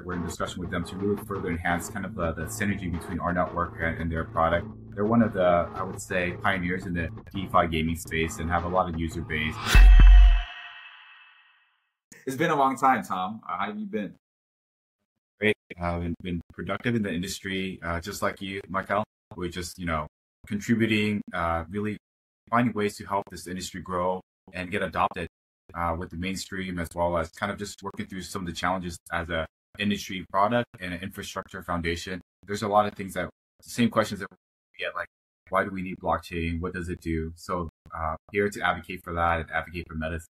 we're in discussion with them to really further enhance kind of the synergy between our network and their product. They're one of the, I would say, pioneers in the DeFi gaming space and have a lot of user base. It's been a long time, Tom. How have you been? Great. Been productive in the industry, just like you, Mikhail. We're just, contributing, really finding ways to help this industry grow and get adopted with the mainstream, as well as kind of just working through some of the challenges as a industry product and an infrastructure foundation. There's a lot of things the same questions that we get, like, why do we need blockchain? What does it do? So here to advocate for that and advocate for Metis.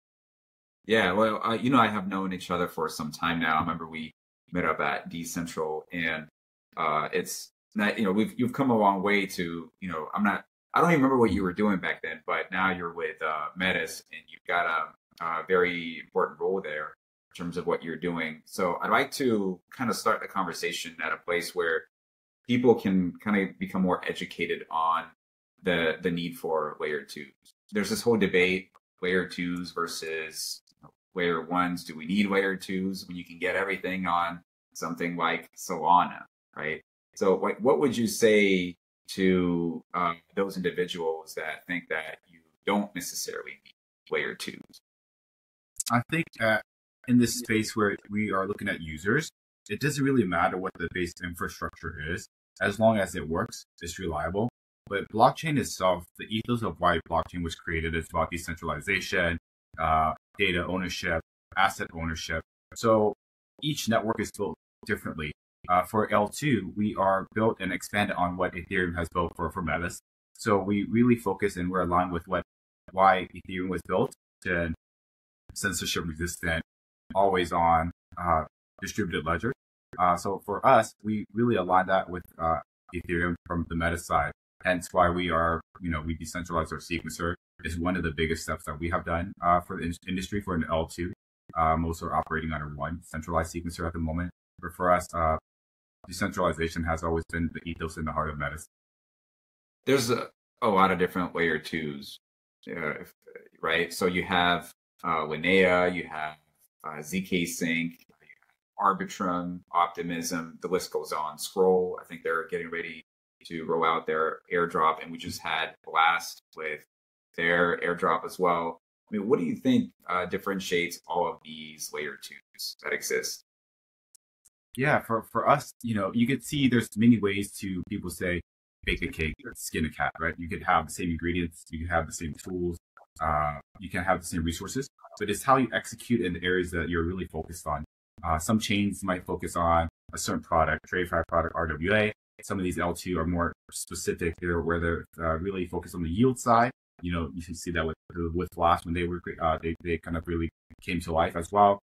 Yeah, well, I have known each other for some time now. I remember we met up at Decentral, and it's not, you've come a long way to, I don't even remember what you were doing back then, but now you're with Metis, and you've got a very important role there in terms of what you're doing. So I'd like to kind of start the conversation at a place where people can kind of become more educated on the need for layer twos. There's this whole debate, layer twos versus layer ones. Do we need layer twos when you can get everything on something like Solana, right? So what would you say to those individuals that think that you don't necessarily need layer twos? I think in this space where we are looking at users, it doesn't really matter what the base infrastructure is, as long as it works, it's reliable. But blockchain itself, the ethos of why blockchain was created is about decentralization, data ownership, asset ownership. So each network is built differently. For L2, we are built and expanded on what Ethereum has built for Metis. So we really focus and we're aligned with why Ethereum was built, to censorship resistant, always on distributed ledger. So for us, we really align that with Ethereum from the Metis side. Hence why we are, we decentralize our sequencer is one of the biggest steps that we have done for the industry for an L2. Most are operating under one centralized sequencer at the moment. But for us, decentralization has always been the ethos in the heart of Metis. There's a lot of different layer twos, right? So you have Linnea, you have ZK Sync, you have Arbitrum, Optimism, the list goes on. Scroll, I think they're getting ready to roll out their airdrop, and we just had Blast with their airdrop as well. I mean, what do you think differentiates all of these layer twos that exist? Yeah, for us, you could see there's many ways to people say bake a cake, skin a cat, right? You could have the same ingredients, you could have the same tools, you can have the same resources, but it's how you execute in the areas that you're really focused on. Some chains might focus on a certain product, TradeFi product, RWA. Some of these L2 are more specific, where they're really focused on the yield side. You can see that with Blast when they were they kind of really came to life as well.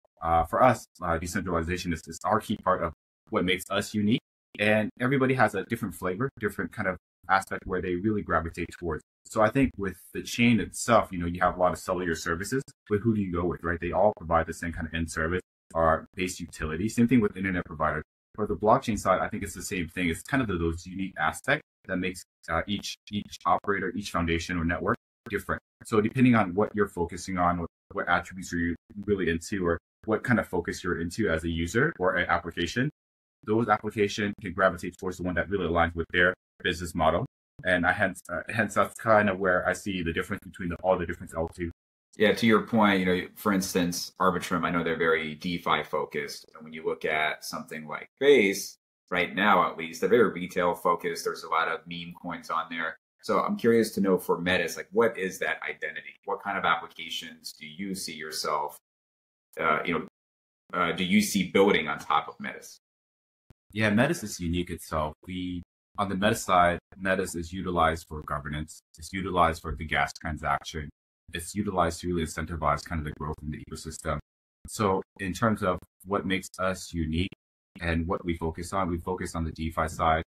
For us, decentralization is our key part of what makes us unique. And everybody has a different flavor, different kind of aspect where they really gravitate towards. So I think with the chain itself, you have a lot of cellular services, but who do you go with, right? They all provide the same kind of end service or base utility. Same thing with internet providers. For the blockchain side, I think it's the same thing. It's kind of those unique aspects that makes each operator, each foundation or network different. So depending on what you're focusing on, what attributes are you really into, or what kind of focus you're into as a user or an application, those applications can gravitate towards the one that really aligns with their business model. And hence that's kind of where I see the difference between all the different L2. Yeah, to your point, for instance, Arbitrum, I know they're very DeFi focused. And when you look at something like Base, right now at least, they're very retail focused. There's a lot of meme coins on there. So I'm curious to know for Metis, what is that identity? What kind of applications do you see yourself, do you see building on top of Metis? Yeah, Metis is unique itself. On the Metis side, Metis is utilized for governance. It's utilized for the gas transaction. It's utilized to really incentivize kind of the growth in the ecosystem. So in terms of what makes us unique and what we focus on the DeFi side.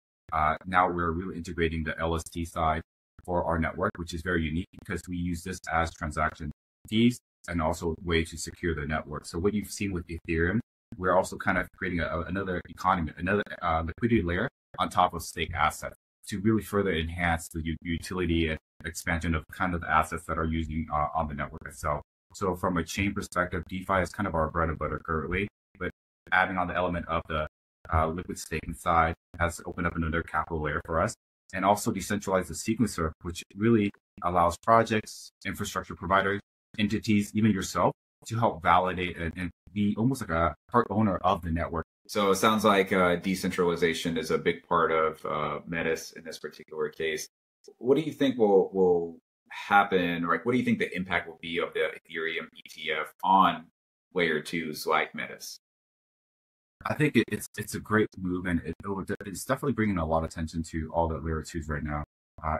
Now we're really integrating the LST side for our network, which is very unique because we use this as transaction fees and also a way to secure the network. So what you've seen with Ethereum, we're also kind of creating another economy, another liquidity layer on top of stake assets to really further enhance the utility and expansion of kind of the assets that are using on the network itself. So from a chain perspective, DeFi is kind of our bread and butter currently, but adding on the element of the liquid staking side has opened up another capital layer for us, and also decentralized the sequencer, which really allows projects, infrastructure providers, entities, even yourself, to help validate and be almost like a part owner of the network. So it sounds like decentralization is a big part of Metis in this particular case. What do you think will happen, or like, what do you think the impact will be of the Ethereum ETF on layer twos like Metis? I think it's a great move, and it's definitely bringing a lot of attention to all the layer twos right now.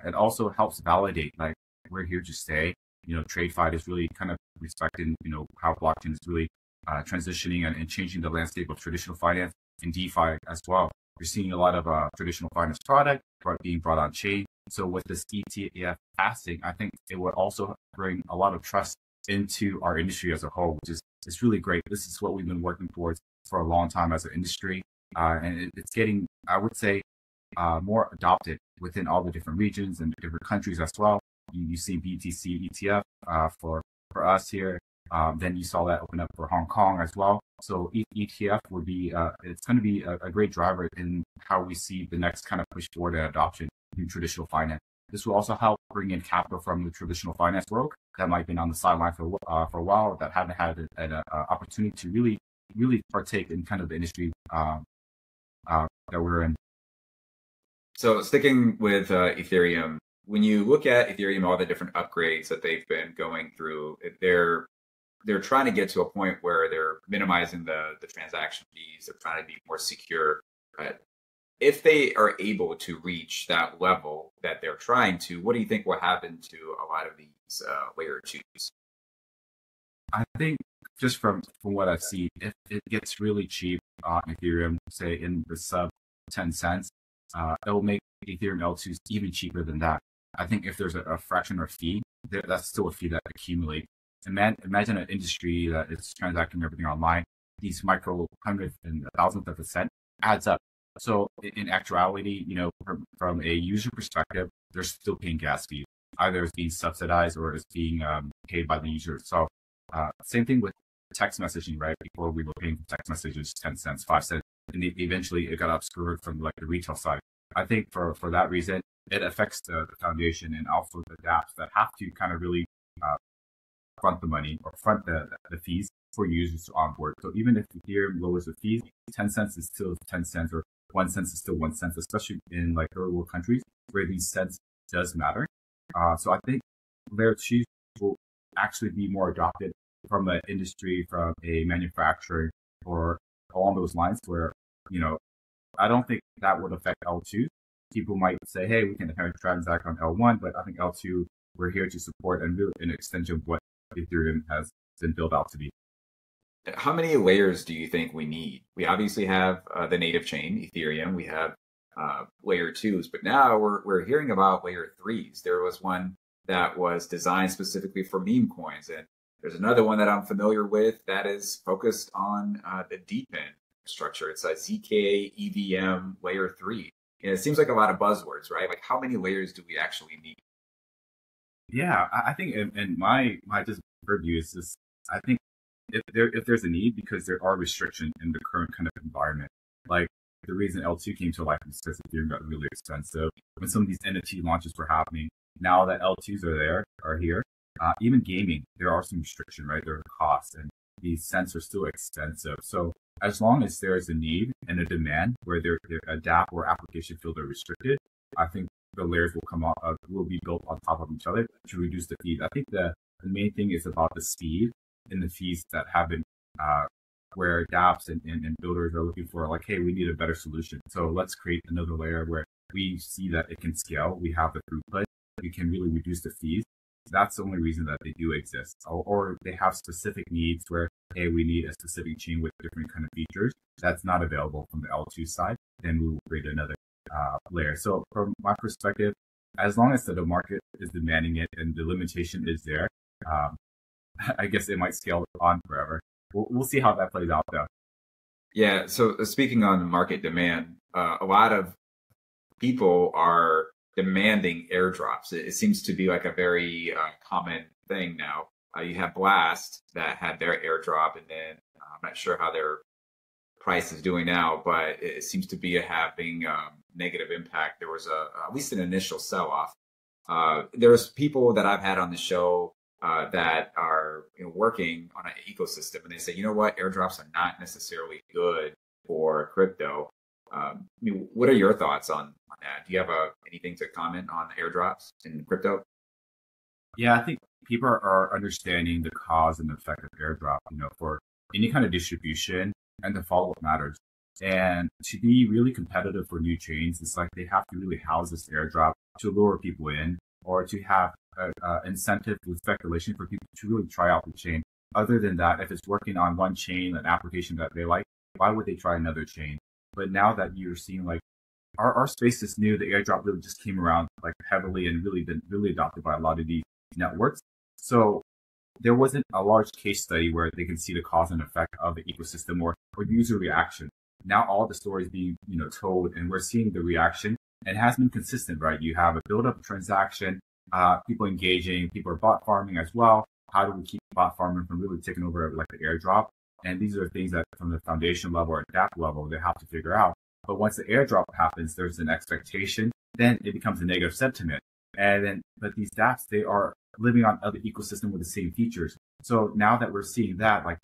It also helps validate, like, we're here to stay. TradeFi is really kind of respecting, how blockchain is really transitioning and changing the landscape of traditional finance and DeFi as well. You're seeing a lot of traditional finance product being brought on chain. So with this ETF passing, I think it would also bring a lot of trust into our industry as a whole, which is it's really great. This is what we've been working towards for a long time as an industry, and it's getting, I would say, more adopted within all the different regions and different countries as well. You see BTC ETF for us here. Then you saw that open up for Hong Kong as well. So ETF would be, it's going to be a great driver in how we see the next kind of push toward adoption in traditional finance. This will also help bring in capital from the traditional finance world that might have been on the sideline for a while, that haven't had an opportunity to really partake in kind of the industry that we're in. So sticking with Ethereum, when you look at Ethereum, all the different upgrades that they've been going through, they're trying to get to a point where they're minimizing the transaction fees. They're trying to be more secure. If they are able to reach that level that they're trying to, what do you think will happen to a lot of these layer twos? I think just from what I've seen, if it gets really cheap on Ethereum, say in the sub 10 cents, it will make Ethereum L2s even cheaper than that. I think if there's a fraction or fee, that's still a fee that accumulates. Imagine an industry that is transacting everything online. These micro hundredth and thousandth of a cent adds up. So in actuality, from a user perspective, they're still paying gas fees. Either it's being subsidized or it's being paid by the user. So same thing with text messaging, right? Before we were paying for text messages 10 cents, 5 cents, and eventually it got obscured from like the retail side. I think for that reason, it affects the foundation and also the dApps that have to kind of really front the money or front the fees for users to onboard. So even if Ethereum lowers the fees, 10 cents is still 10 cents, or 1 cent is still 1 cent, especially in like third world countries where these cents does matter. So I think layer 2 will actually be more adopted from an industry, from a manufacturer, or along those lines where, I don't think that would affect L2. People might say, hey, we can transact on L1, but I think L2, we're here to support and really an extension of what Ethereum has been built out to be. How many layers do you think we need? We obviously have the native chain, Ethereum. We have layer 2s, but now we're hearing about layer 3s. There was one that was designed specifically for meme coins, and there's another one that I'm familiar with that is focused on the DePIN structure. It's a ZK EVM layer 3. And it seems like a lot of buzzwords, right? Like, how many layers do we actually need? Yeah, I think, and my just purview is this. I think if there's a need, because there are restrictions in the current kind of environment. Like the reason L2 came to life is because Ethereum got really expensive. When some of these NFT launches were happening, now that L2s are here, even gaming, there are some restrictions, right? There are costs, and these cents are still expensive. So as long as there is a need and a demand where their dApp or application field are restricted, I think the layers will be built on top of each other to reduce the fees. I think the main thing is about the speed and the fees that have been where dApps and builders are looking for, like, hey, we need a better solution. So let's create another layer where we see that it can scale. We have the throughput. We can really reduce the fees. That's the only reason that they do exist. Or they have specific needs where, hey, we need a specific chain with different kind of features that's not available from the L2 side. Then we will create another layer. So from my perspective, as long as the market is demanding it and the limitation is there, I guess it might scale on forever. We'll see how that plays out, though. Yeah. So speaking on market demand, a lot of people are demanding airdrops. It seems to be like a very common thing now. You have Blast that had their airdrop, and then I'm not sure how their price is doing now, but it seems to be having negative impact. There was at least an initial sell-off. There's people that I've had on the show that are working on an ecosystem, and they say, you know what, airdrops are not necessarily good for crypto. I mean, what are your thoughts on that? Do you have anything to comment on airdrops in crypto? Yeah, I think people are understanding the cause and effect of airdrop, for any kind of distribution, and the follow-up matters. And to be really competitive for new chains, it's like they have to really house this airdrop to lure people in, or to have an incentive with speculation for people to really try out the chain. Other than that, if it's working on one chain, an application that they like, why would they try another chain? But now that you're seeing like our space is new, the airdrop really just came around like heavily and really been really adopted by a lot of these networks. So there wasn't a large case study where they can see the cause and effect of the ecosystem or user reaction. Now all the stories being told, and we're seeing the reaction, and it has been consistent, right? You have a build-up transaction, people engaging, people are bot farming as well. How do we keep bot farming from really taking over like the airdrop? And these are things that from the foundation level or DApp level, they have to figure out. But once the airdrop happens, there's an expectation, then it becomes a negative sentiment. And then, but these dApps, they are living on other ecosystem with the same features. So now that we're seeing that, like,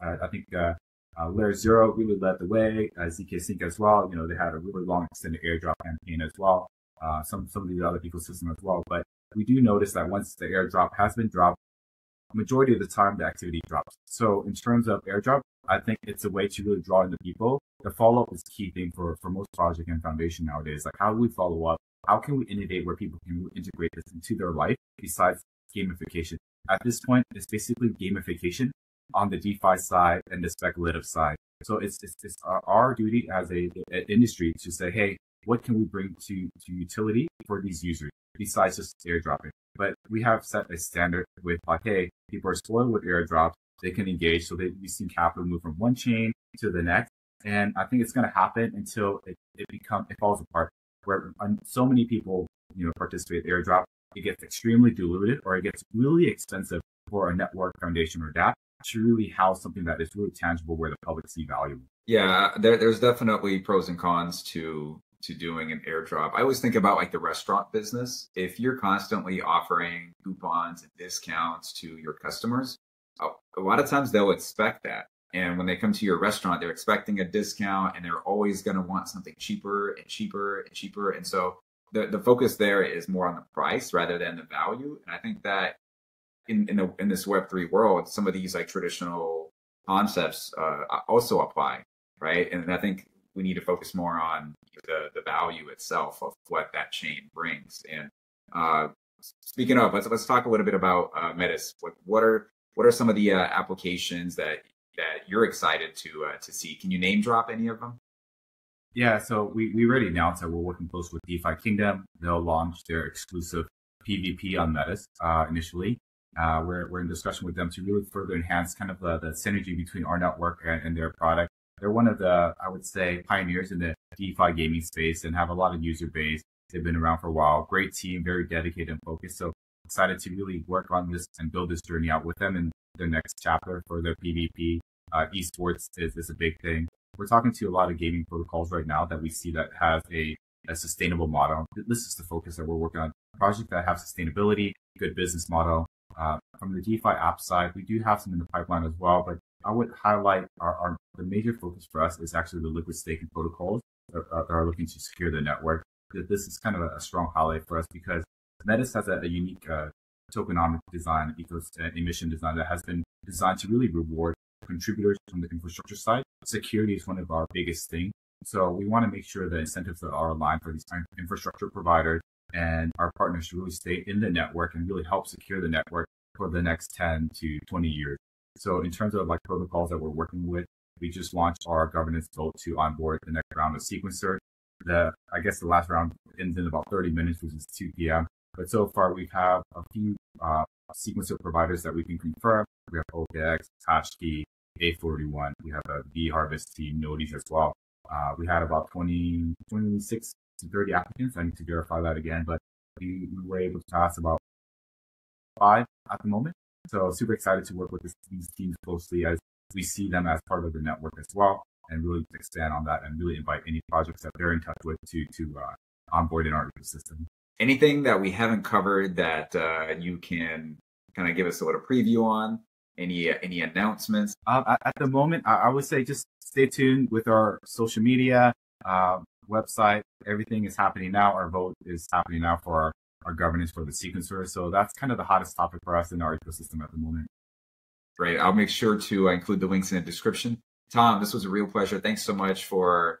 I think Layer Zero really led the way, ZK Sync as well. They had a really long extended airdrop campaign as well. Some of these other ecosystems as well. But we do notice that once the airdrop has been dropped, majority of the time the activity drops. So in terms of airdrop, I think it's a way to really draw in the people. The follow-up is key thing for most project and foundation nowadays. Like, how do we follow up? How can we innovate where people can really integrate this into their life besides gamification? At this point, it's basically gamification on the DeFi side and the speculative side. So it's our duty as an industry to say, hey, what can we bring to utility for these users besides just airdropping? But we have set a standard with like, hey, people are spoiled with airdrops. They can engage. So we've seen capital move from one chain to the next. And I think it's going to happen until it falls apart, where so many people, participate in airdrop. It gets extremely diluted, or it gets really expensive for a network, foundation, or DApp to really house something that is really tangible where the public see value. Yeah, there's definitely pros and cons to doing an airdrop. I always think about like the restaurant business. If you're constantly offering coupons and discounts to your customers, a lot of times they'll expect that. And when they come to your restaurant, they're expecting a discount, and they're always going to want something cheaper and cheaper and cheaper. And so the focus there is more on the price rather than the value. And I think that in this Web3 world, some of these like traditional concepts also apply, right? And I think we need to focus more on the value itself of what that chain brings. And speaking of, let's talk a little bit about Metis. What are some of the applications that you're excited to see? Can you name drop any of them? Yeah, so we already announced that we're working close with DeFi Kingdom. They'll launch their exclusive PvP on Metis initially. We're in discussion with them to really further enhance kind of the synergy between our network and their product. They're one of the, I would say, pioneers in the DeFi gaming space and have a lot of user base. They've been around for a while. Great team, very dedicated and focused. So excited to really work on this and build this journey out with them in their next chapter for their PvP. Esports is a big thing. We're talking to a lot of gaming protocols right now that we see that have a sustainable model. This is the focus that we're working on. Projects that have sustainability, good business model. From the DeFi app side, we do have some in the pipeline as well, but I would highlight the major focus for us is actually the liquid staking protocols that are looking to secure the network. This is kind of a strong highlight for us because Metis has a unique tokenomic design, emission design that has been designed to really reward contributors from the infrastructure side. Security is one of our biggest things. So we want to make sure the incentives are aligned for these infrastructure providers and our partners to really stay in the network and really help secure the network for the next 10 to 20 years. So in terms of like protocols that we're working with, we just launched our governance vote to onboard the next round of sequencers. I guess the last round ends in about 30 minutes, which is 2 p.m. But so far we have a few sequencer providers that we can confirm. We have OKX, Hashkey, A41. We have a vHarvest team, Nodes as well. We had about 26 to 30 applicants. I need to verify that again, but we were able to pass about 5 at the moment. So super excited to work with these teams closely as we see them as part of the network as well. and really expand on that and really invite any projects that they're in touch with to onboard in our ecosystem. Anything that we haven't covered that you can kind of give us a little preview on? Any announcements? At the moment, I would say just stay tuned with our social media, website. Everything is happening now. Our vote is happening now for our governance for the sequencer. So that's kind of the hottest topic for us in our ecosystem at the moment. Great. I'll make sure to include the links in the description. Tom, this was a real pleasure. Thanks so much for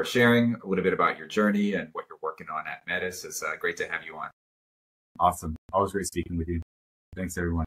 sharing a little bit about your journey and what you're working on at Metis. It's great to have you on. Awesome. Always great speaking with you. Thanks, everyone.